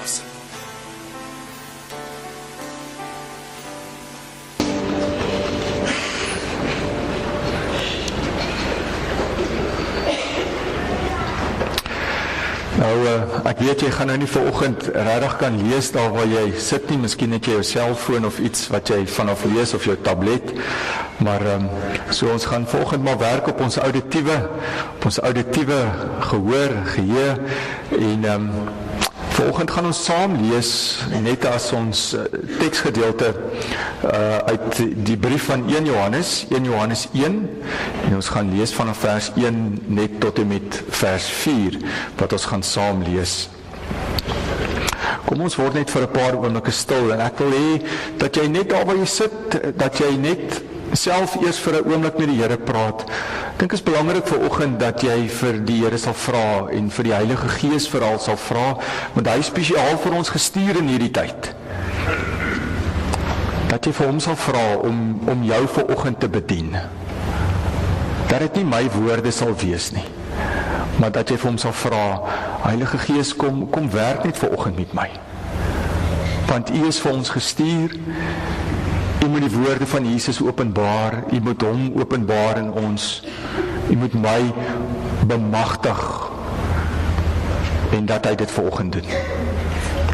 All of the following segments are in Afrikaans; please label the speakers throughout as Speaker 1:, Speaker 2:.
Speaker 1: asem.
Speaker 2: Ek weet jy gaan nou nie vanoggend regtig kan lees daar waar jy sit nie, miskien het jy jou selfoon of iets wat jy vanaf lees of jou tablet, maar so ons gaan vanoggend maar werk op ons auditiewe gehoor, geheue en vanoggend gaan ons saam lees, net as ons teksgedeelte uit die brief van 1 Johannes 1, en ons gaan lees vanaf vers 1 net tot en met vers 4, wat ons gaan saam lees. Kom ons word net vir 'n paar oomblikke stil, en ek wil hê dat jy net daar waar jy sit, dat jy net self eers vir 'n oomblik met die Here praat. Ek dink is belangrik vanoggend dat jy vir die Here sal vra en vir die Heilige Gees veral sal vra, want hy is spesiaal vir ons gestuur in hierdie tyd. Dat jy vir hom sal vra om jou vanoggend te bedien. Dat dit nie my woorde sal wees nie, maar dat jy vir hom sal vra, Heilige Gees, kom werk net vanoggend met my. Want U is vir ons gestuur. U moet die woorde van Jesus openbaar, U moet hom openbaar in ons, U moet my bemagtig, en dat hy dit vanoggend doen.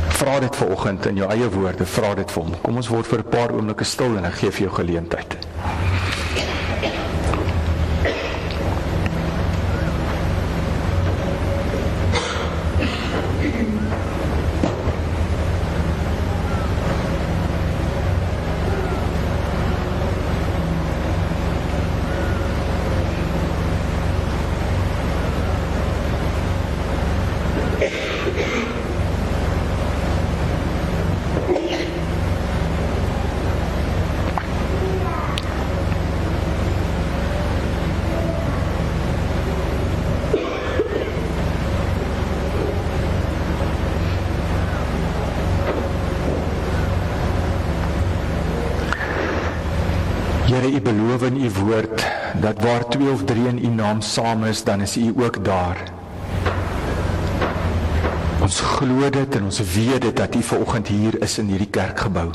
Speaker 2: Vra dit vanoggend in jou eie woorde, vra dit vir hom. Kom ons word vir 'n paar oomblikke stil en ek gee vir jou geleentheid. Here, U beloof in U woord, dat waar 2 of 3 in U naam saam is, dan is U ook daar. Ons glo dit en ons weet dit, dat U vanoggend hier is in hierdie kerkgebou.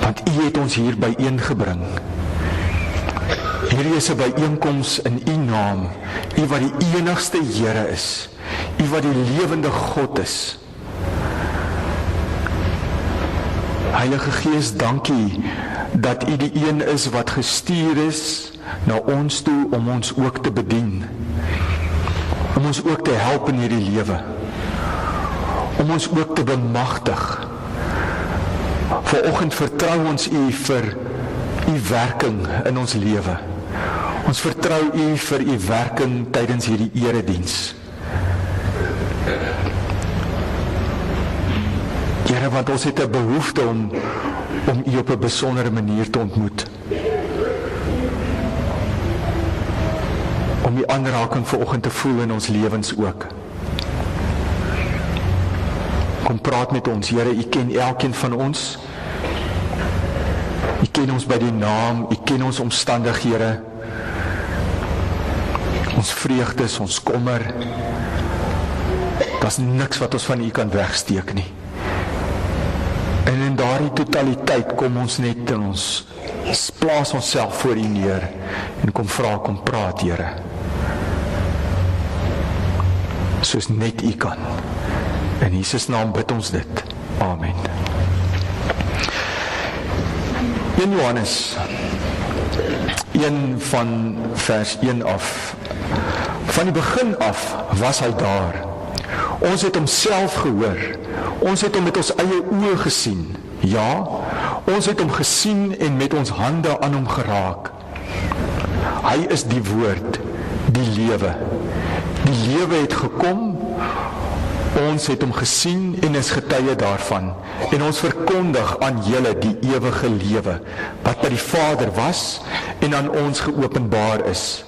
Speaker 2: Want U het ons hier byeengebring. Hierdie is 'n byeenkoms in U naam, U wat die enigste Here is, U wat die lewende God is. Heilige Gees, dankie dat U die een is wat gestuur is na ons toe om ons ook te bedien, om ons ook te help in hierdie lewe, om ons ook te bemagtig. Vanoggend vertrou ons U vir U werking in ons lewe. Ons vertrou U vir U werking tydens hierdie erediens. Here, want ons het 'n behoefte om U op 'n besondere manier te ontmoet. Om die aanraking vanoggend te voel in ons lewens ook. Kom praat met ons, Here, U ken elkeen van ons. U ken ons by die naam, U ken ons omstandighede. Ons vreugdes, ons kommer. Daar's niks wat ons van U kan wegsteek nie. En in daardie totaliteit kom ons net en ons plaas onsself voor U neer en kom vra, kom praat, Here. Soos net U kan. In Jesus naam bid ons dit. Amen. 1 Johannes 1 van vers 1 af. Van die begin af was hy daar. Ons het hom self gehoor. Ons het hom met ons eie oë gesien. Ja, ons het hom gesien en met ons hande aan hom geraak. Hy is die woord, die lewe. Die lewe het gekom, ons het hom gesien en is getuie daarvan. En ons verkondig aan julle die ewige lewe, wat by die Vader was en aan ons geopenbaar is.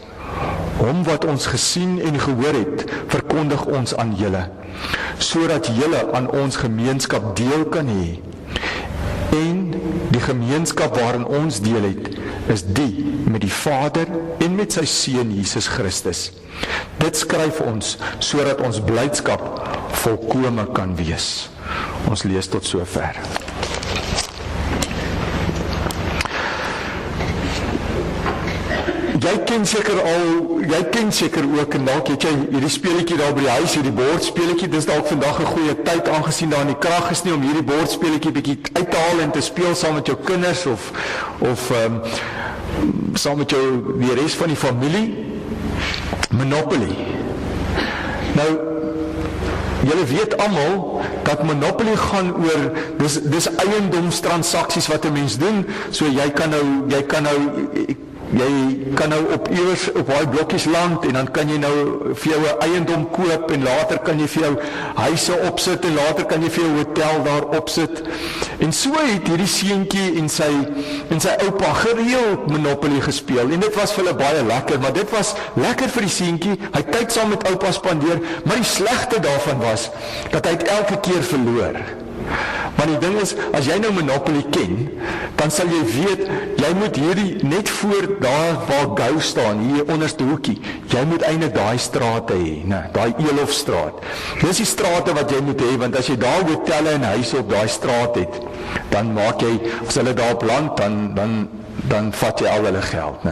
Speaker 2: Hom wat ons gesien en gehoor het, verkondig ons aan julle, sodat julle aan ons gemeenskap deel kan hê. En die gemeenskap waarin ons deel het, is die met die Vader en met sy Seun Jesus Christus. Dit skryf ons, sodat ons blydskap volkome kan wees. Ons lees tot sover. Jy ken seker ook, en dalk het jy hierdie speletjie daar by die huis, hierdie bordspeletjie, dis dalk vandag 'n goeie tyd aangesien daar in die krag is nie om hierdie bordspeletjie bietjie uit te haal en te speel saam met jou kinders of saam met die res van die familie. Monopoly. Nou, julle weet almal dat Monopoly gaan oor dis eiendomstransaksies wat 'n mens doen, so jy kan nou op iewers op daai blokkies land en dan kan jy nou vir jou 'n eiendom koop en later kan jy vir jou huise opsit en later kan jy vir jou hotel daar opsit. En so het hierdie seentjie en sy oupa gereeld Monopoly gespeel en dit was vir hulle baie lekker, maar dit was lekker vir die seentjie, hy het tyd saam met oupa spandeer, maar die slegte daarvan was dat hy het elke keer verloor. Maar die ding is, as jy nou Monopoly ken, dan sal jy weet, jy moet hierdie, net voor daar waar Gou staan, hier onderste hoekie, jy moet eintlik daai strate hê, daai Eelhofstraat. Dis die strate wat jy moet hê, want as jy daar hotelle en huise op daai straat het, dan maak jy, as hulle daar op land, dan vat jy al hulle geld,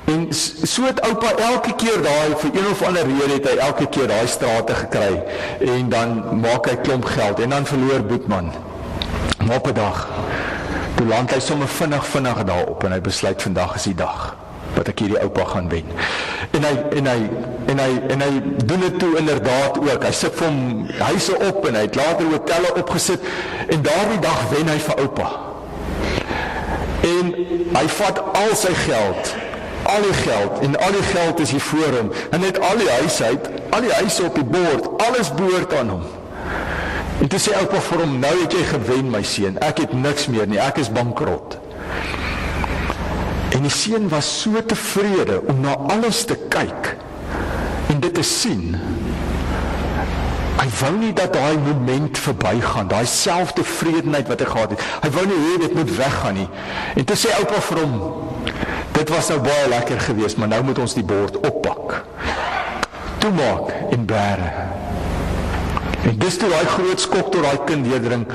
Speaker 2: En so het oupa elke keer daai, vir een of ander rede het hy elke keer daai strate gekry, en dan maak hy klomp geld, en dan verloor Boetman. Maar op 'n dag, toe land hy sommer vinnig daarop, en hy besluit vandag is die dag, wat ek hierdie oupa gaan wen. En hy doen dit toe inderdaad ook, hy sit vir hom huise op, en hy het later hotelle opgesit, en daardie dag wen hy vir oupa. En hy vat al sy geld, al die geld is hier voor hom, en net al die huise op die bord, alles behoort aan hom. En toe sê oupa vir hom, nou het jy gewen my seun, ek het niks meer nie, ek is bankrot. En die seun was so tevrede om na alles te kyk, en dit te sien. Hy wou nie dat daai moment verbygaan, daai selftevredenheid wat hy gehad het, hy wou nie hê dit moet weggaan nie. En toe sê oupa vir hom, dit was nou baie lekker geweest, maar nou moet ons die bord oppak. Toemaak en bære. En dis toe daai groot skok tot daai kind deurdring,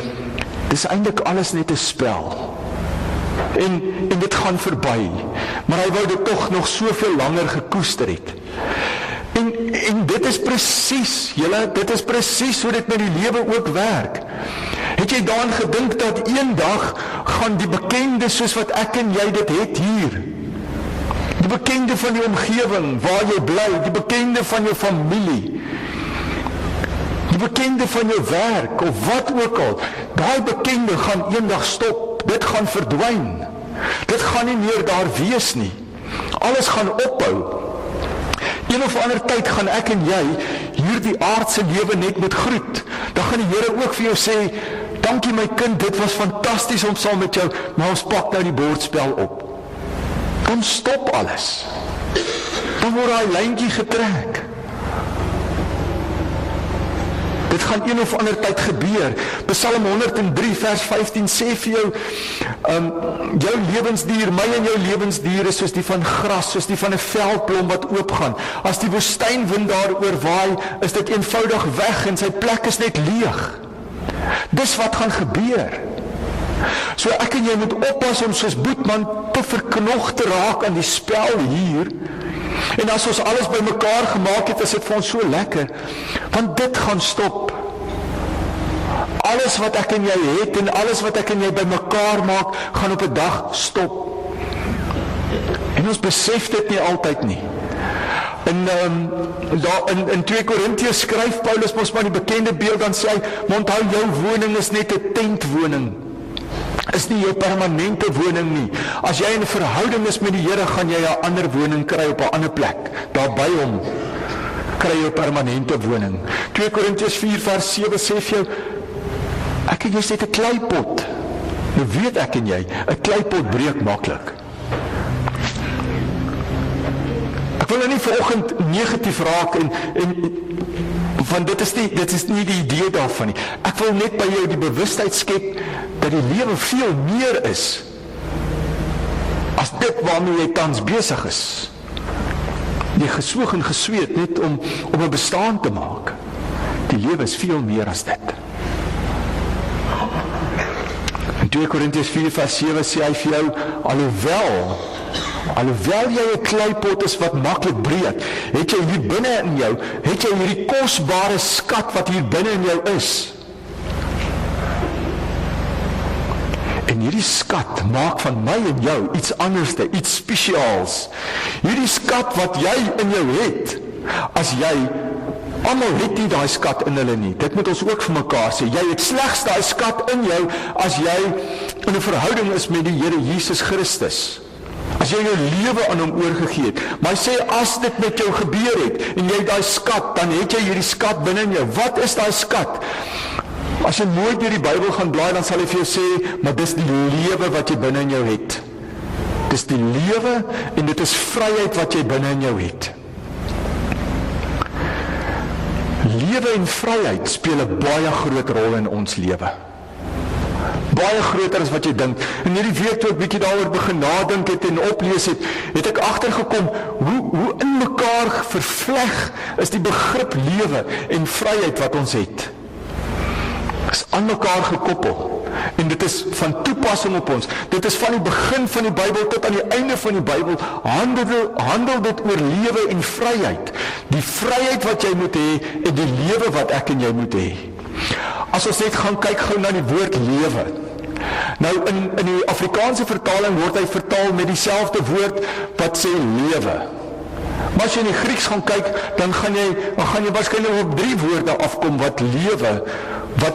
Speaker 2: dis eintlik alles net 'n spel. En dit gaan verby, maar hy wou dit tog nog soveel langer gekoester het. En dit is presies hoe dit met die lewe ook werk. Het jy daaraan gedink dat eendag gaan die bekende soos wat ek en jy dit het hier, die bekende van die omgewing waar jy bly, die bekende van jou familie, die bekende van jou werk of wat ook al, daai bekende gaan eendag stop, dit gaan verdwyn, dit gaan nie meer daar wees nie, alles gaan ophou. Een of ander tyd gaan ek en jy hierdie aardse lewe net met groet. Dan gaan die Here ook vir jou sê, dankie my kind, dit was fantasties om saam met jou, maar ons pak nou die bordspel op. Dan stop alles. Dan word daai lyntjie getrek. Dit gaan een of ander tyd gebeur. Psalm 103 vers 15 sê vir jou, jou lewensdier, my en jou lewensdier is soos die van gras, soos die van 'n veldblom wat oopgaan. As die woestynwind daaroor waai, is dit eenvoudig weg en sy plek is net leeg. Dis wat gaan gebeur. So ek en jy moet oppas om soos Boetman te verknog te raak aan die spel hier. En as ons alles by mekaar gemaak het, is dit vir ons so lekker, want dit gaan stop. Alles wat ek en jy het en alles wat ek en jy by mekaar maak, gaan op 'n dag stop. En ons besef dit nie altyd nie. In 2 Korintiërs skryf Paulus mos maar die bekende beeld, dan sê hy, onthou jou woning is net 'n tentwoning. Is nie jou permanente woning nie. As jy in 'n verhouding is met die Here, gaan jy 'n ander woning kry op 'n ander plek. Daar by hom kry jy 'n permanente woning. 2 Korintiërs 4 vers 7 sê vir jou, ek en jy is net 'n kleipot. Nou weet ek en jy, 'n kleipot breek maklik. Ek wil nou nie vanoggend negatief raak want dit is nie die idee daarvan nie. Ek wil net by jou die bewustheid skep dat die lewe veel meer is as dit waarmee jy tans besig is. Jy geswoeg en gesweet net om 'n bestaan te maak. Die lewe is veel meer as dit. In 2 Korintiërs 4 vers 7 sê hy vir jou, alhoewel jy 'n kleipot is wat maklik breek, het jy hier binne in jou, het jy hierdie kosbare skat wat hier binne in jou is. En hierdie skat maak van my en jou iets anderste, iets spesiaals. Hierdie skat wat jy in jou het, as jy, almal het nie daai skat in hulle nie. Dit moet ons ook vir mekaar sê. Jy het slegs daai skat in jou as jy in 'n verhouding is met die Here Jesus Christus. As jy jou lewe aan hom oorgegee het. Maar hy sê, as dit met jou gebeur het, en jy het daai skat, dan het jy hierdie skat binne in jou. Wat is daai skat? As jy nooit deur die Bybel gaan blaai, dan sal hy vir jou sê, maar dis die lewe wat jy binne in jou het. Dis die lewe, en dit is vryheid wat jy binne in jou het. Lewe en vryheid speel 'n baie groot rol in ons lewe. Baie groter as wat jy dink. En hierdie week toe ek bietjie daaroor begin nadink het en oplees het, het ek agtergekom hoe in mekaar vervleg is die begrip lewe en vryheid wat ons het. Is aan mekaar gekoppel. En dit is van toepassing op ons. Dit is van die begin van die Bybel tot aan die einde van die Bybel handel dit oor lewe en vryheid. Die vryheid wat jy moet hê en die lewe wat ek en jy moet hê. As ons net gaan kyk gou na die woord lewe. Nou in die Afrikaanse vertaling word hy vertaal met dieselfde woord wat sê lewe. Maar as jy in die Grieks gaan kyk, dan gaan jy waarskynlik op 3 woorde afkom wat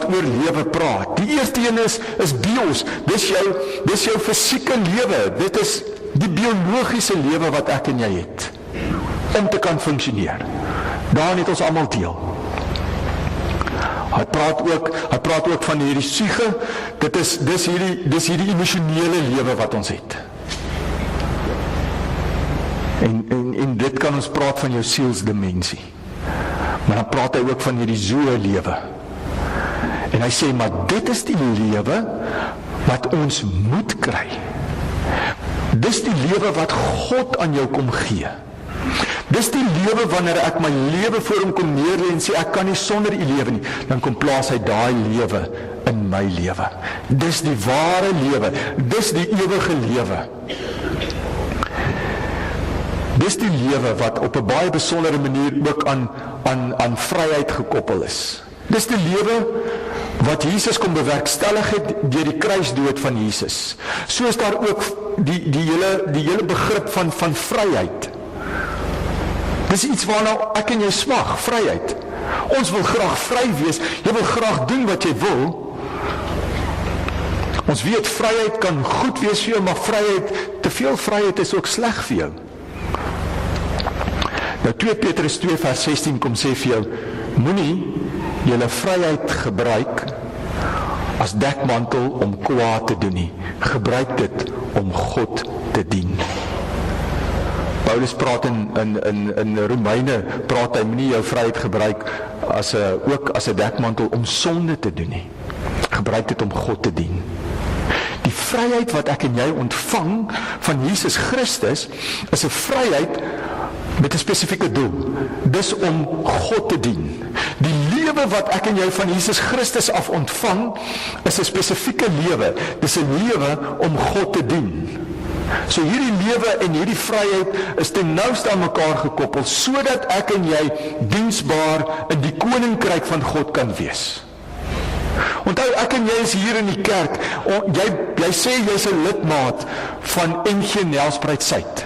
Speaker 2: oor lewe praat. Die eerste een is bios. Dis jou fisieke lewe. Dit is die biologiese lewe wat ek en jy het om te kan funksioneer. Daarin het ons almal deel. Hy praat ook van hierdie siege. Dis hierdie emosionele lewe wat ons het. En dit kan ons praat van jou sielsdimensie. Maar dan praat hy ook van hierdie zoe lewe. En hy sê, maar dit is die lewe wat ons moet kry. Dis die lewe wat God aan jou kom gee. Dis die lewe wanneer ek my lewe voor hom kom neerlê en sê, ek kan nie sonder u lewe nie, dan kom plaas hy daai lewe in my lewe. Dis die ware lewe, dis die ewige lewe. Dis die lewe wat op 'n baie besondere manier ook aan vryheid gekoppel is. Dis die lewe wat Jesus kom bewerkstellig het deur die kruisdood van Jesus. So is daar ook die hele begrip van vryheid. Dis iets waarna ek en jy smag, vryheid. Ons wil graag vry wees, jy wil graag doen wat jy wil. Ons weet vryheid kan goed wees vir jou, maar te veel vryheid is ook sleg vir jou. Nou 2 Petrus 2 vers 16 kom sê vir jou, moenie julle vryheid gebruik as dekmantel om kwaad te doen nie. Gebruik dit om God te dien. Paulus praat in Romeine, praat hy moenie jou vryheid gebruik ook as 'n dekmantel om sonde te doen nie. Gebruik dit om God te dien. Die vryheid wat ek en jy ontvang van Jesus Christus is 'n vryheid met 'n spesifieke doel. Dis om God te dien. Die lewe wat ek en jy van Jesus Christus af ontvang, is 'n spesifieke lewe. Dis 'n lewe om God te dien. So hierdie lewe en hierdie vryheid is ten nouste aan mekaar gekoppel, sodat ek en jy diensbaar in die koninkryk van God kan wees. Onthou, ek en jy is hier in die kerk. Jy sê jy's 'n lidmaat van NG Nelspruit Suid.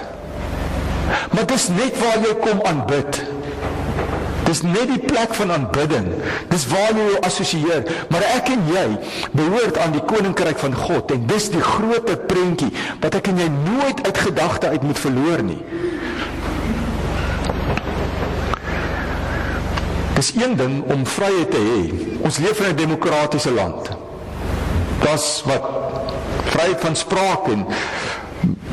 Speaker 2: Maar dis net waar jy kom aanbid. Dis net die plek van aanbidding. Dis waar jy jou assosieer. Maar ek en jy behoort aan die koninkryk van God. En dis die groot prentjie wat ek en jy nooit uit gedagte uit moet verloor nie. Dis een ding om vryheid te hê. Ons leef in 'n demokratiese land. Das wat vryheid van spraak en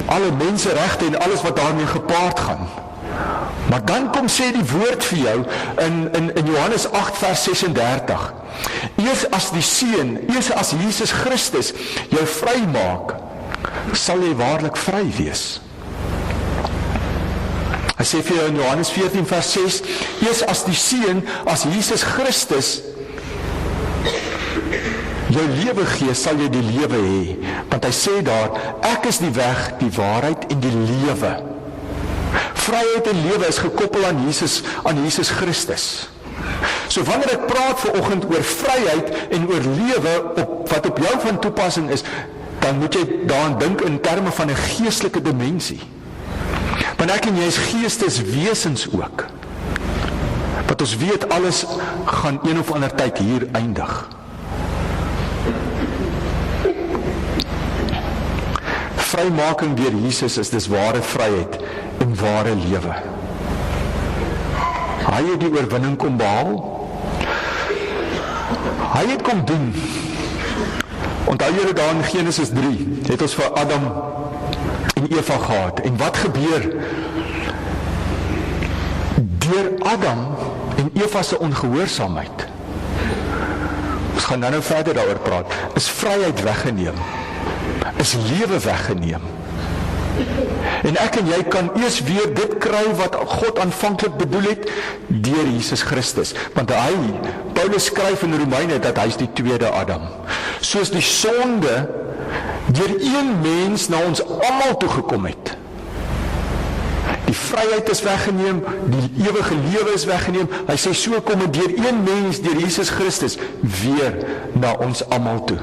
Speaker 2: alle menseregte en alles wat daarmee gepaard gaan. Maar dan kom sê die woord vir jou in Johannes 8 vers 36. Eers as die Seun, eers as Jesus Christus jou vry maak, sal jy waarlik vry wees. Hy sê vir jou in Johannes 14 vers 6, eers as die Seun, as Jesus Christus jou lewe gee, sal jy die lewe hê. Want hy sê daar, ek is die weg, die waarheid en die lewe. Vryheid en lewe is gekoppel aan Jesus Christus. So wanneer ek praat vanoggend oor vryheid en oor lewe wat op jou van toepassing is, dan moet jy daaraan dink in terme van 'n geestelike dimensie. Want ek en jy is geesteswesens ook. Want ons weet alles gaan een of ander tyd hier eindig. Vrymaking deur Jesus is dis ware vryheid en ware lewe. Hy het die oorwinning kom behaal. Hy het kom doen. Onthou julle daar in Genesis 3, het ons vir Adam en Eva gehad. En wat gebeur? Deur Adam en Eva se ongehoorsaamheid. Ons gaan nou verder daaroor praat. Is vryheid weggeneem? Is lewe weggeneem? En ek en jy kan eers weer dit kry wat God aanvanklik bedoel het deur Jesus Christus. Want Paulus skryf in Romeine dat hy is die tweede Adam. Soos die sonde deur een mens na ons almal toe gekom het. Die vryheid is weggeneem, die ewige lewe is weggeneem. Hy sê so kom dit deur een mens, deur Jesus Christus, weer na ons almal toe.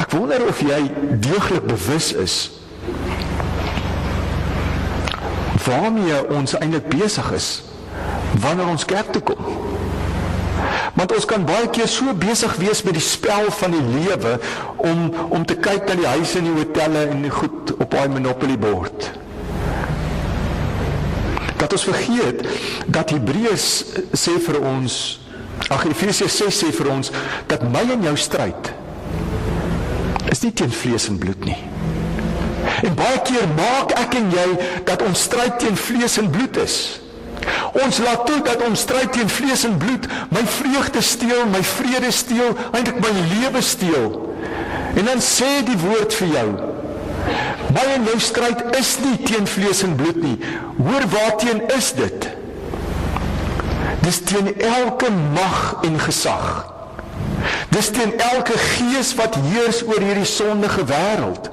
Speaker 2: Ek wonder of jy deeglik bewus is waarmee ons eintlik besig is wanneer ons kerk toe kom. Want ons kan baie keer so besig wees met die spel van die lewe om te kyk na die huise en die hotelle en die goed op daai Monopoly bord. Dat ons vergeet dat Hebreërs sê vir ons, Efesiërs 6 sê vir ons dat my en jou stryd is nie teen vlees en bloed nie. En baie keer maak ek en jy dat ons stryd teen vlees en bloed is. Ons laat toe dat ons stryd teen vlees en bloed my vreugde steel, my vrede steel, eintlik my lewe steel. En dan sê die woord vir jou, my en jou stryd is nie teen vlees en bloed nie. Hoor waarteen is dit? Dis teen elke mag en gesag. Dis teen elke gees wat heers oor hierdie sondige wêreld.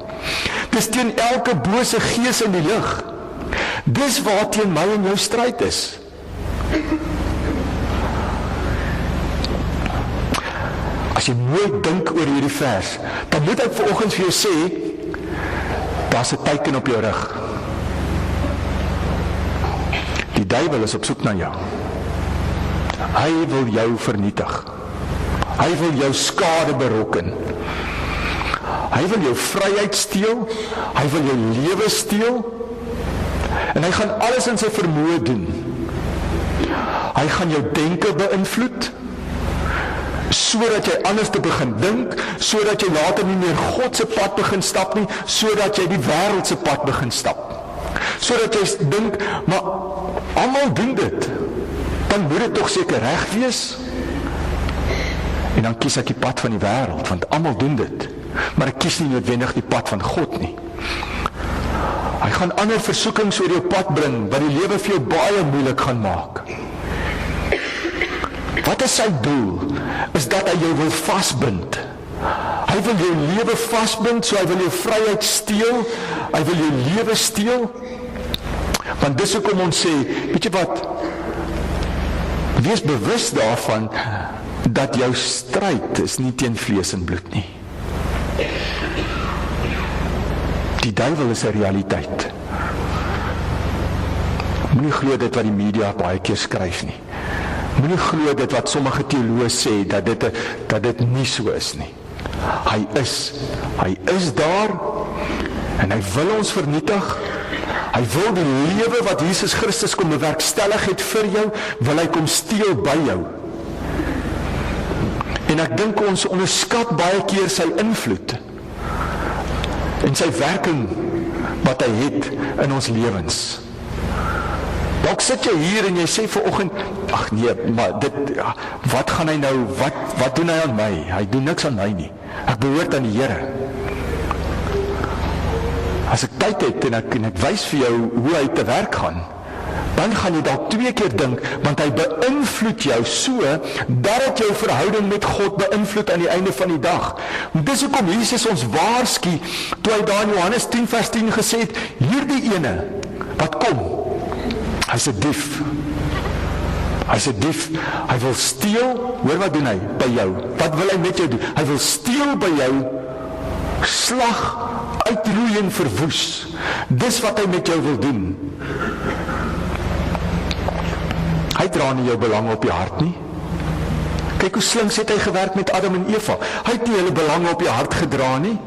Speaker 2: Dis teen elke bose gees in die lug. Dis waarteen my en jou stryd is. As jy mooi dink oor hierdie vers, dan moet ek vanoggend vir jou sê, daar's 'n teken op jou rug. Die duiwel is op soek na jou. Hy wil jou vernietig. Hy wil jou skade berokken. Hy wil jou vryheid steel. Hy wil jou lewe steel. En hy gaan alles in sy vermoë doen. Hy gaan jou denke beïnvloed, sodat jy anders te begin dink, sodat jy later nie meer God se pad begin stap nie, sodat jy die wêreld se pad begin stap. Sodat jy dink, maar almal doen dit. Dan moet dit tog seker reg wees. En dan kies ek die pad van die wêreld, want almal doen dit. Maar ek kies nie noodwendig die pad van God nie. Hy gaan ander versoekings oor jou pad bring, wat die lewe vir jou baie moeilik gaan maak. Wat is sy doel? Is dat hy jou wil vasbind. Hy wil jou lewe vasbind, so hy wil jou vryheid steel, hy wil jou lewe steel. Want dis hoekom ons sê, weet jy wat, wees bewus daarvan, dat jou stryd is nie teen vlees en bloed nie. Die duiwel is 'n realiteit. Moenie glo dit wat die media baie keer skryf nie. Moenie glo dit wat sommige teoloë sê, dat dit nie so is nie. Hy is daar, en hy wil ons vernietig. Hy wil die lewe wat Jesus Christus kom bewerkstellig het vir jou, wil hy kom steel by jou. En ek dink ons onderskat baie keer sy invloed en sy werking wat hy het in ons lewens. Dalk sit jy hier en jy sê vanoggend, ag nee, maar wat gaan hy nou, wat doen hy aan my? Hy doen niks aan my nie. Ek behoort aan die Here. As ek tyd het en ek wys vir jou hoe hy te werk gaan, dan gaan jy dalk 2 keer dink, want hy beïnvloed jou so, dat het jou verhouding met God beïnvloed aan die einde van die dag. Dis hoekom Jesus ons waarsku, toe hy daar in Johannes 10 vers 10 gesê het, hierdie ene, wat kom, hy's 'n dief. Hy's 'n dief, hy wil steel, hoor wat doen hy, by jou, wat wil hy met jou doen? Hy wil steel by jou, slag, uitroei en verwoes. Dis wat hy met jou wil doen. Hy dra nie jou belang op die hart nie. Kyk hoe slinks het hy gewerk met Adam en Eva. Hy het nie hulle belang op die hart gedra nie.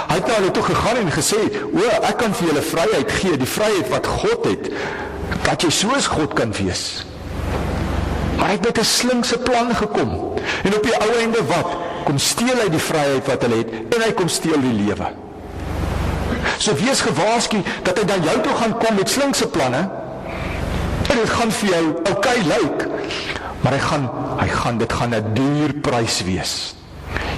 Speaker 2: Hy het na hulle toe gegaan en gesê, ek kan vir julle vryheid gee, die vryheid wat God het, dat jy soos God kan wees. Maar hy het met 'n slinkse plan gekom. En op die ou einde wat? Kom steel hy die vryheid wat hulle het, en hy kom steel die lewe. So wees gewaarsku dat hy na jou toe gaan kom met slinkse planne, en dit gaan vir jou okay lyk, maar dit gaan 'n duur prys wees.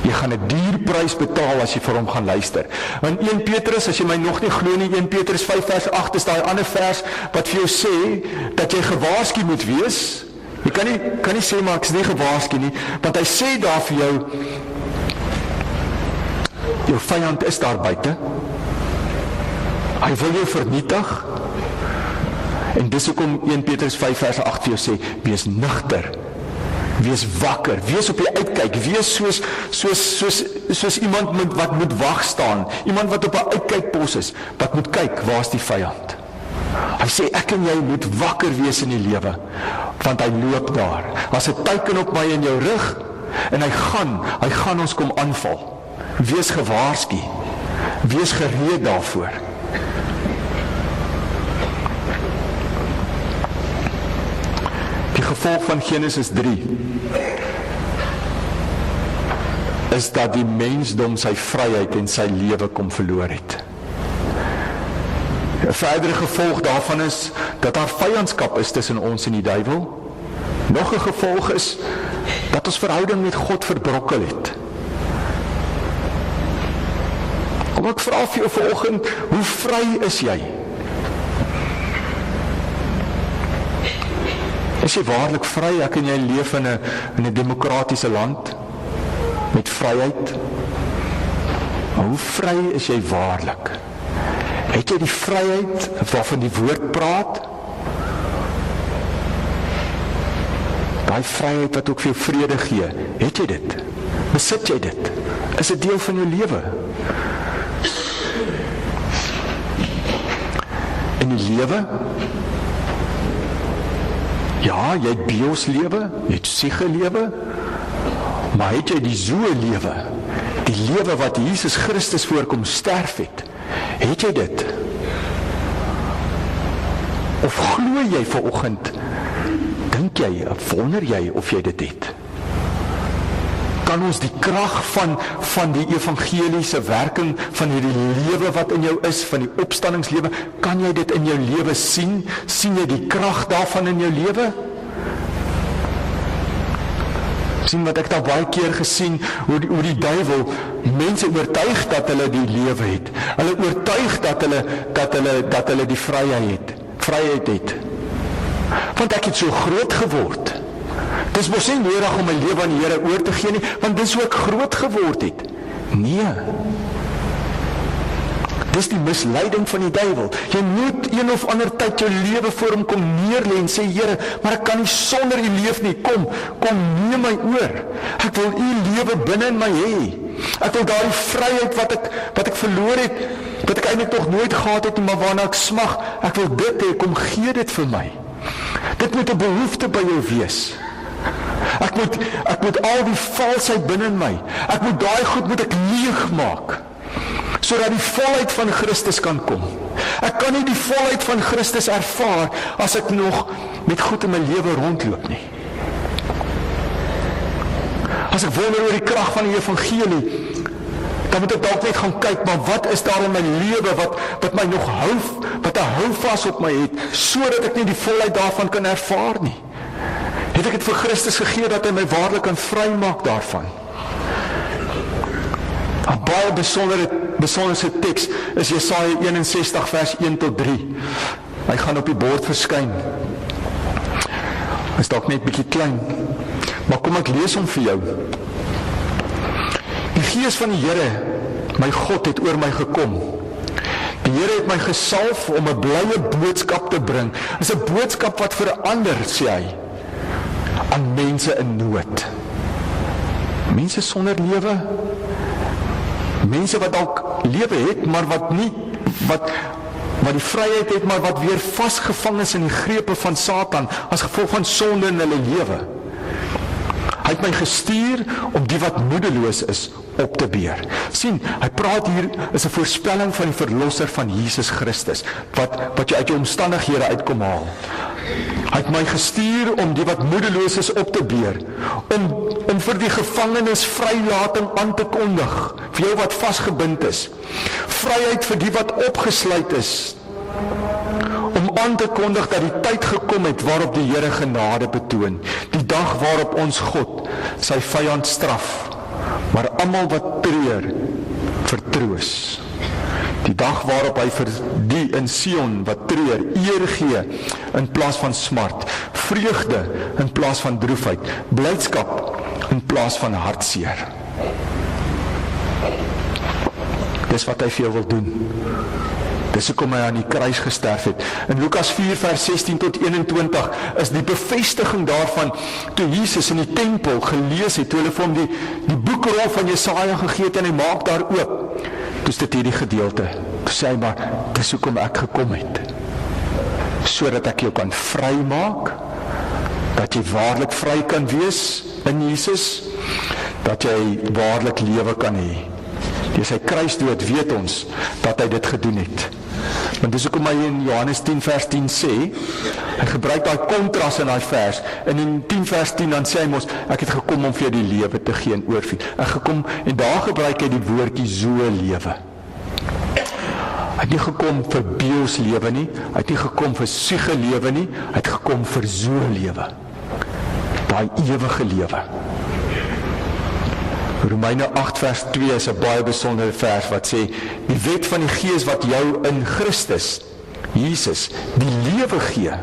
Speaker 2: Jy gaan 'n duur prys betaal as jy vir hom gaan luister. In 1 Petrus, as jy my nog nie glo nie, 1 Petrus 5 vers 8 is daai ander vers wat vir jou sê dat jy gewaarsku moet wees. Jy kan nie sê maar ek is nie gewaarsku nie, want hy sê daar vir jou vyand is daar buite. Hy wil jou vernietig. En dis hoekom 1 Petrus 5 vers 8 vir jou sê, wees nugter, wees wakker, wees op die uitkyk, wees soos iemand wat moet wag staan, iemand wat op 'n uitkykpos is, wat moet kyk, waar is die vyand? Hy sê, ek en jy moet wakker wees in die lewe, want hy loop daar. As 'n teiken op my en jou rug, en hy gaan ons kom aanval. Wees gewaarsku, wees gereed daarvoor. Die gevolg van Genesis 3 is dat die mensdom sy vryheid en sy lewe kom verloor het. 'n verdere gevolg daarvan is dat daar vyandskap is tussen ons en die duiwel. Nog 'n gevolg is dat ons verhouding met God verbrokkel het. Kom ek vra vir jou vanoggend, hoe vry is jy? Is jy waarlik vry? Ek en jy leef in 'n demokratiese land met vryheid. Maar hoe vry is jy waarlik? Het jy die vryheid waarvan die woord praat? Daai vryheid wat ook vir jou vrede gee, het jy dit? Besit jy dit? Is dit deel van jou lewe? In die lewe? Ja, jy het bios lewe, jy het siege lewe, maar het jy die zoe lewe, die lewe wat Jesus Christus voorkom sterf het, het jy dit? Of glo jy vanoggend, dink jy, wonder jy of jy dit het? Kan ons die krag van die evangeliese werking, van hierdie lewe wat in jou is, van die opstandingslewe, kan jy dit in jou lewe sien? Sien jy die krag daarvan in jou lewe? Sien wat ek daar baie keer gesien, hoe die duiwel mense oortuig dat hulle die lewe het. Hulle oortuig dat hulle die vryheid het. Want ek het so groot geword. Dis mos nie nodig om my lewe aan die Here oor te gee nie, want dis hoe ek groot geword het. Nee. Dis die misleiding van die duiwel. Jy moet een of ander tyd jou lewe voor hom kom neerlê en sê, Here, maar ek kan nie sonder u leef nie. Kom neem my oor. Ek wil u lewe binne in my hê. Ek wil daardie vryheid wat ek verloor het, wat ek eintlik nog nooit gehad het, maar waarna ek smag, ek wil dit hê, kom gee dit vir my. Dit moet 'n behoefte by jou wees. Ek moet al die valsheid binne in my, ek moet daai goed moet ek leeg maak, sodat die volheid van Christus kan kom. Ek kan nie die volheid van Christus ervaar as ek nog met goed in my lewe rondloop nie. As ek wonder oor die krag van die evangelie, dan moet ek dalk net gaan kyk, maar wat is daar in my lewe wat my nog hou, wat 'n houvas op my het, sodat ek nie die volheid daarvan kan ervaar nie. Het ek het vir Christus gegee dat hy my waarlik kan vrymaak daarvan. 'n baie besonderse teks is Jesaja 61 vers 1 tot 3. Hy gaan op die bord verskyn. Is dalk net bietjie klein, maar kom ek lees hom vir jou. Die Gees van die Here, my God, het oor my gekom. Die Here het my gesalf om 'n blye boodskap te bring. Dit is 'n boodskap wat verander, sê hy, aan mense in nood. Mense sonder lewe, mense wat dalk lewe het, maar wat nie, wat die vryheid het, maar wat weer vasgevang is in die grepe van Satan, as gevolg van sonde in hulle lewe. Hy het my gestuur om die wat moedeloos is, op te beer. Sien, hy praat hier, is 'n voorspelling van die verlosser van Jesus Christus, wat jy uit jou omstandighede uitkom haal. Hy het my gestuur om die wat moedeloos is op te beer, om vir die gevangenes vrylating aan te kondig, vir jou wat vasgebind is, vryheid vir die wat opgesluit is, om aan te kondig dat die tyd gekom het waarop die Here genade betoon, die dag waarop ons God sy vyand straf, maar almal wat treur vertroos. Die dag waarop hy vir die in Sion wat treur eer gee in plaas van smart, vreugde in plaas van droefheid, blydskap in plaas van hartseer. Dis wat hy vir jou wil doen. Dis hoekom hy aan die kruis gesterf het. In Lukas 4 vers 16 tot 21 is die bevestiging daarvan, toe Jesus in die tempel gelees het, toe hulle vir hom die boekrol van Jesaja gegee het en hy maak daar oop. Dus dit hierdie gedeelte, toe sê hy maar, dis hoekom ek gekom het, sodat ek jou kan vry maak, dat jy waarlik vry kan wees in Jesus, dat jy waarlik lewe kan hê. Deur sy kruisdood weet ons dat hy dit gedoen het. Want dis hoekom hy in Johannes 10 vers 10 sê, hy gebruik daai kontras in daai vers, en in 10 vers 10 dan sê hy mos, ek het gekom om vir jou die lewe te gee in oorvloed. Ek gekom, en daar gebruik hy die woordjie so lewe. Hy het nie gekom vir bios lewe nie, hy het nie gekom vir siege lewe nie, hy het gekom vir so lewe. Daai ewige lewe. Romeine 8 vers 2 is 'n baie besondere vers wat sê, die wet van die Gees wat jou in Christus, Jesus, die lewe gee,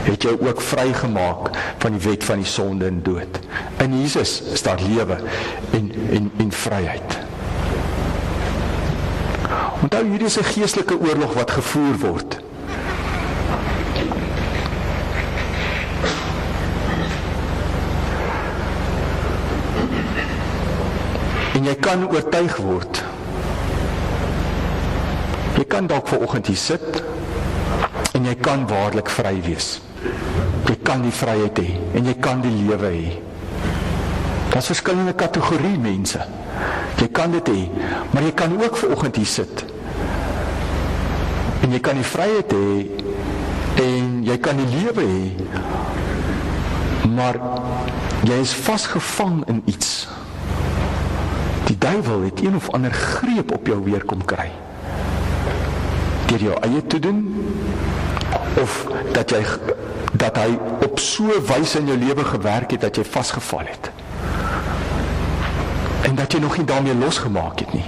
Speaker 2: het jou ook vrygemaak van die wet van die sonde en dood. In Jesus is daar lewe en vryheid. Onthou, hierdie is 'n geestelike oorlog wat gevoer word. En jy kan oortuig word. Jy kan dalk vanoggend hier sit en jy kan waarlik vry wees. Jy kan die vryheid hê en jy kan die lewe hê. Daar's verskillende kategorie mense. Jy kan dit hê, maar jy kan ook vanoggend hier sit. En jy kan die vryheid hê en jy kan die lewe hê. Maar jy is vasgevang in iets. Die duiwel het een of ander greep op jou weer kom kry. Deur jou eie te doen, of dat hy op so 'n wyse in jou lewe gewerk het, dat jy vasgeval het. En dat jy nog nie daarmee losgemaak het nie.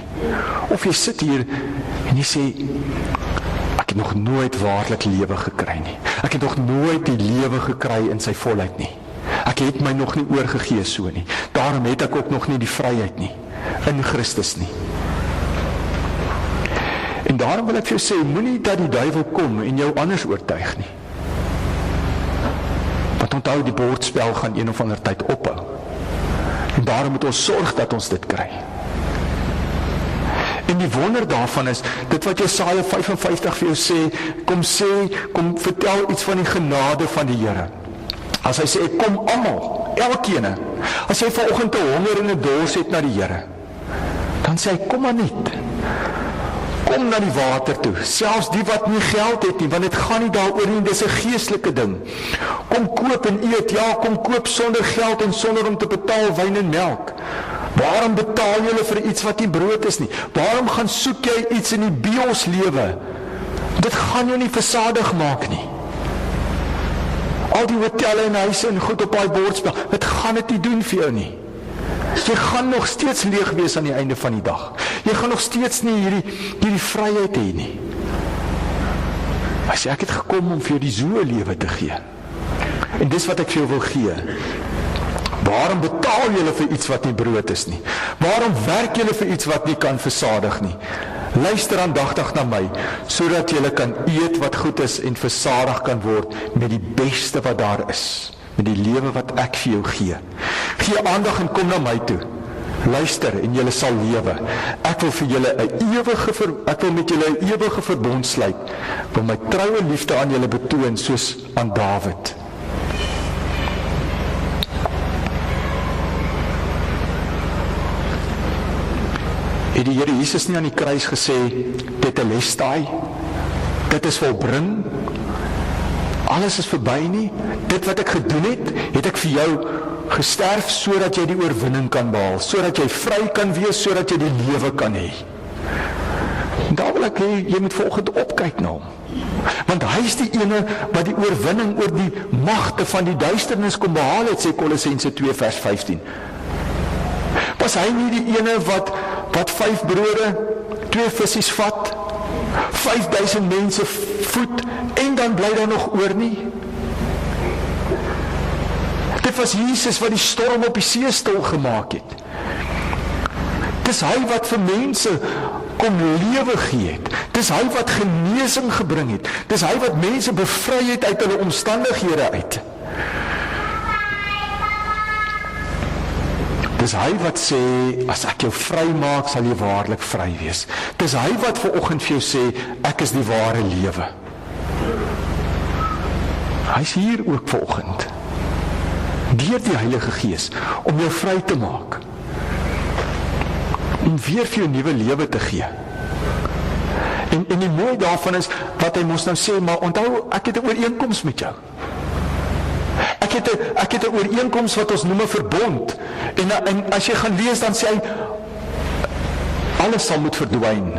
Speaker 2: Of jy sit hier en jy sê, ek het nog nooit waarlik lewe gekry nie. Ek het nog nooit die lewe gekry in sy volheid nie. Ek het my nog nie oorgegee so nie. Daarom het ek ook nog nie die vryheid nie. In Christus nie. En daarom wil ek vir jou sê, moenie dat die duiwel kom en jou anders oortuig nie. Want onthou, die bordspel gaan een of ander tyd ophou. En daarom moet ons sorg dat ons dit kry. En die wonder daarvan is, dit wat Jesaja 55 vir jou sê, kom vertel iets van die genade van die Here. As hy sê, kom almal, elkeen. As jy vanoggend 'n honger en 'n dors het na die Here, dan sê hy, kom maar net. Kom na die water toe, selfs die wat nie geld het nie, want dit gaan nie daaroor nie, dis 'n geestelike ding. Kom koop en eet, ja, kom koop sonder geld en sonder om te betaal wyn en melk. Waarom betaal julle vir iets wat nie brood is nie? Waarom gaan soek jy iets in die bios lewe? Dit gaan jou nie versadig maak nie. Al die hotelle en huise en goed op daai bordspel, dit gaan dit nie doen vir jou nie. Jy gaan nog steeds leeg wees aan die einde van die dag. Jy gaan nog steeds nie hierdie vryheid hê nie. Hy sê, ek het gekom om vir jou die zoe lewe te gee. En dis wat ek vir jou wil gee. Waarom betaal julle vir iets wat nie brood is nie? Waarom werk julle vir iets wat nie kan versadig nie? Luister aandagtig na my, sodat julle kan eet wat goed is en versadig kan word met die beste wat daar is, met die lewe wat ek vir jou gee. Gee aandag en kom na my toe. Luister en julle sal lewe. Ek wil vir julle ek wil met julle 'n ewige verbond sluit. Ek wil my troue liefde aan julle betoon soos aan Dawid. Het die Here Jesus nie aan die kruis gesê, tetelestai, dit is volbring, alles is verby nie, dit wat ek gedoen het, het ek vir jou gesterf, sodat jy die oorwinning kan behaal, sodat jy vry kan wees, sodat jy die lewe kan hê. En daar wil ek hê, jy moet vanoggend opkyk na hom, want hy is die ene wat die oorwinning oor die magte van die duisternis kom behaal het, sê Kolossense 2 vers 15. Was hy nie die ene wat 5 brode, 2 visies vat, 5000 mense voed, en dan bly daar nog oor nie? Dit was Jesus wat die storm op die see stil gemaak het. Dis hy wat vir mense kom lewe gee het. Dis hy wat genesing gebring het. Dis hy wat mense bevry het uit hulle omstandighede uit. Dis hy wat sê, as ek jou vry maak, sal jy waarlik vry wees. Dis hy wat vanoggend vir jou sê, ek is die ware lewe. Hy is hier ook vanoggend, deur die Heilige Gees, om jou vry te maak. En weer vir jou nuwe lewe te gee. En die mooi daarvan is, wat hy ons nou sê, maar onthou, ek het 'n ooreenkoms met jou. Ek het 'n ooreenkoms wat ons noem 'n verbond. En as jy gaan lees, dan sê hy, alles sal moet verdwyn,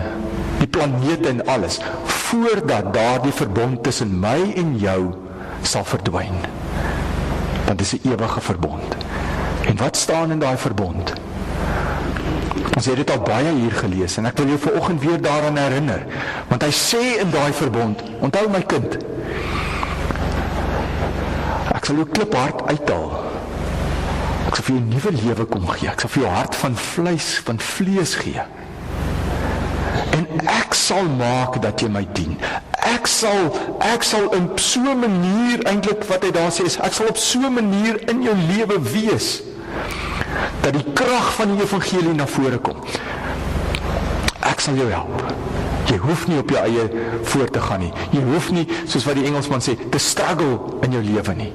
Speaker 2: die planete en alles, voordat daardie verbond tussen my en jou sal verdwyn. Want dit is 'n ewige verbond. En wat staan in daai verbond? Ons het dit al baie hier gelees, en ek wil jou vanoggend weer daaraan herinner, want hy sê in daai verbond, onthou my kind, ek sal jou kliphart uithaal. Ek sal vir jou nuwe lewe kom gee. Ek sal vir jou hart van vlees gee. En ek sal maak dat jy my dien. Ek sal in so 'n manier, eintlik wat hy daar sê, is, ek sal op so 'n manier in jou lewe wees, dat die krag van die evangelie na vore kom. Ek sal jou help. Jy hoef nie op jou eie voor te gaan nie. Jy hoef nie, soos wat die Engelsman sê, te struggle in jou lewe nie.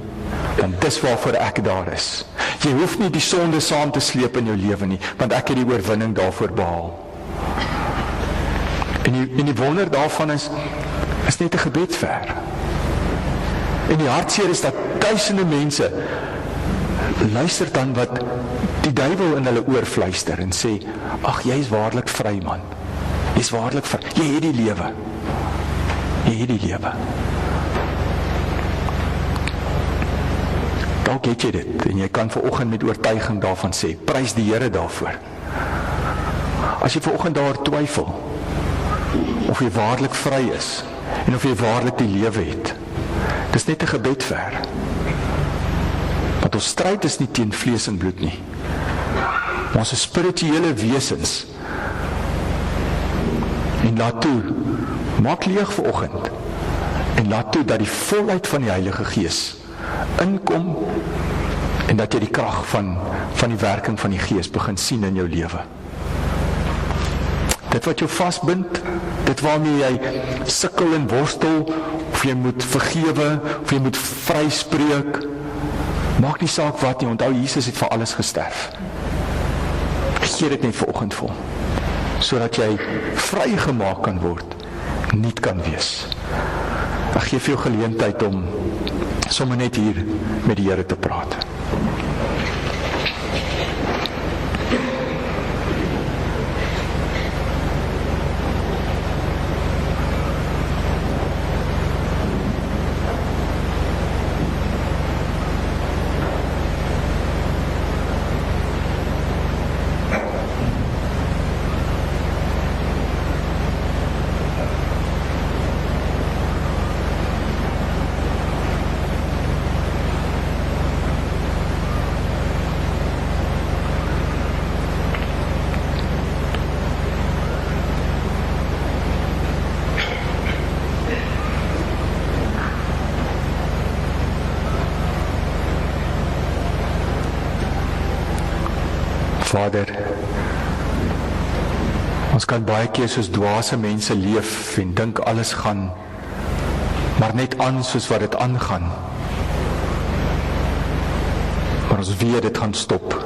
Speaker 2: Want dis waarvoor ek daar is. Jy hoef nie die sonde saam te sleep in jou lewe nie, want ek het die oorwinning daarvoor behaal. En die wonder daarvan is net 'n gebed ver. En die hartseer is dat duisende mense luister dan wat die duiwel in hulle oor fluister en sê, ag, jy is waarlik vry, man. Jy is waarlik vry. Jy het die lewe. Jy het die lewe. Dalk het jy dit, en jy kan vanoggend met oortuiging daarvan sê, prys die Here daarvoor. As jy vanoggend daar twyfel, of jy waarlik vry is, en of jy waarlik die lewe het, dis net 'n gebed ver. Want ons stryd is nie teen vlees en bloed nie. Maar ons is spirituele wesens. En laat toe, maak leeg vanoggend, en laat toe dat die volheid van die Heilige Gees inkom, en dat jy die krag van die werking van die Gees begin sien in jou lewe. Dit wat jou vasbind, dit waarmee jy sukkel en worstel, of jy moet vergewe, of jy moet vryspreek, maak nie saak wat nie, onthou Jesus het vir alles gesterf. Gee dit net vanoggend vol, sodat jy vrygemaak kan word, nuut kan wees. Ek gee vir jou geleentheid om sommer net hier met die Here te praat. Vader, ons kan baie keer soos dwaase mense leef en dink alles gaan maar net aan soos wat dit aangaan. Maar ons weet dit gaan stop.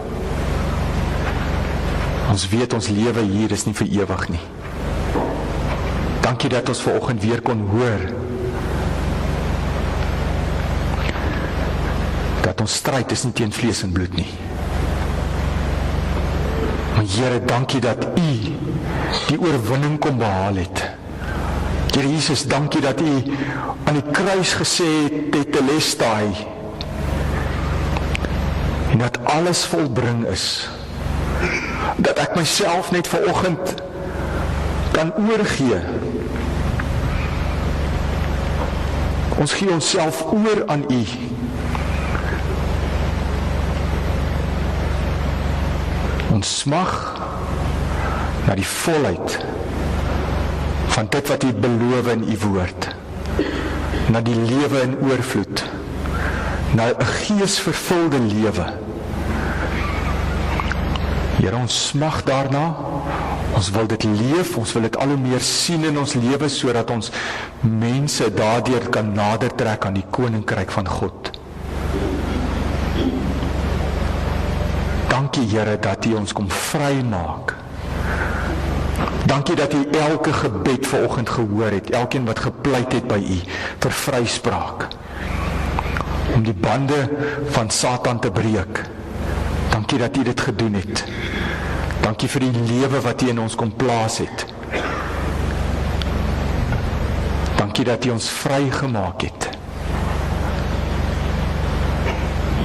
Speaker 2: Ons weet ons lewe hier is nie vir ewig nie. Dankie dat ons vanoggend weer kon hoor dat ons stryd is nie teen vlees en bloed nie. Maar Here, dankie dat U die oorwinning kom behaal het. Here Jesus, dankie dat U aan die kruis gesê het, tetelestai, en dat alles volbring is. Dat ek myself net vanoggend kan oorgee. Ons gee onsself oor aan U. Ons smag na die volheid van dit wat U beloof in U woord, na die lewe in oorvloed, na 'n geesvervulde lewe. Here, ons smag daarna, ons wil dit leef, ons wil dit al hoe meer sien in ons lewe, sodat ons mense daardeur kan nader trek aan die koninkryk van God. Dankie Here dat U ons kom vrymaak. Dankie dat U elke gebed vanoggend gehoor het, elkeen wat gepleit het by U vir vryspraak, om die bande van Satan te breek. Dankie dat U dit gedoen het. Dankie vir die lewe wat U in ons kom plaas het. Dankie dat U ons vrygemaak het.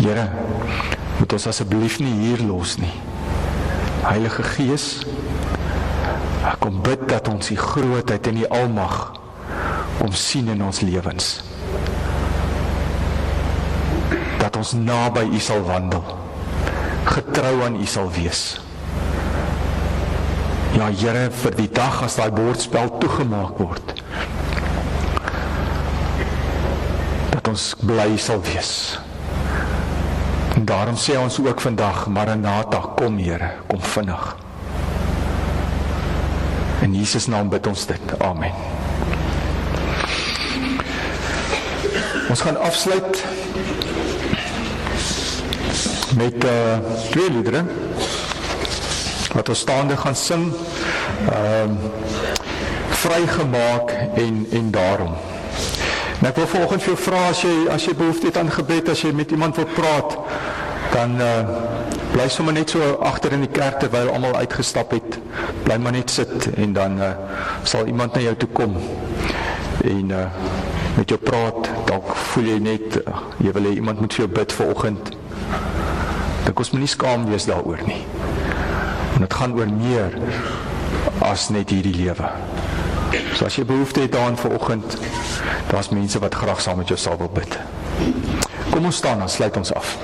Speaker 2: Here, moet ons asseblief nie hier los nie. Heilige Gees, ek kom bid dat ons die grootheid en die almag kom sien in ons lewens. Dat ons naby U sal wandel, getrou aan U sal wees. Ja Here, vir die dag as daai bordspel toegemaak word, dat ons bly sal wees. En daarom sê ons ook vandag, Maranatha, kom Here, kom vinnig. In Jesus naam bid ons dit. Amen. Ons gaan afsluit met 2 liedere wat ons staande gaan sing, vrygemaak en daarom. En ek wil vanoggend vir jou vra, as jy behoefte het aan gebed, as jy met iemand wil praat, dan bly sommer net so agter in die kerk terwyl almal uitgestap het. Bly maar net sit en dan sal iemand na jou toe kom en met jou praat. Dalk voel jy net, jy wil hê iemand moet vir jou bid vanoggend. Dink ons moet nie skaam wees daaroor nie. En dit gaan oor meer as net hierdie lewe. So as jy behoefte het daaraan vanoggend, daar's mense wat graag saam met jou sal wil bid. Kom ons staan, dan sluit ons af.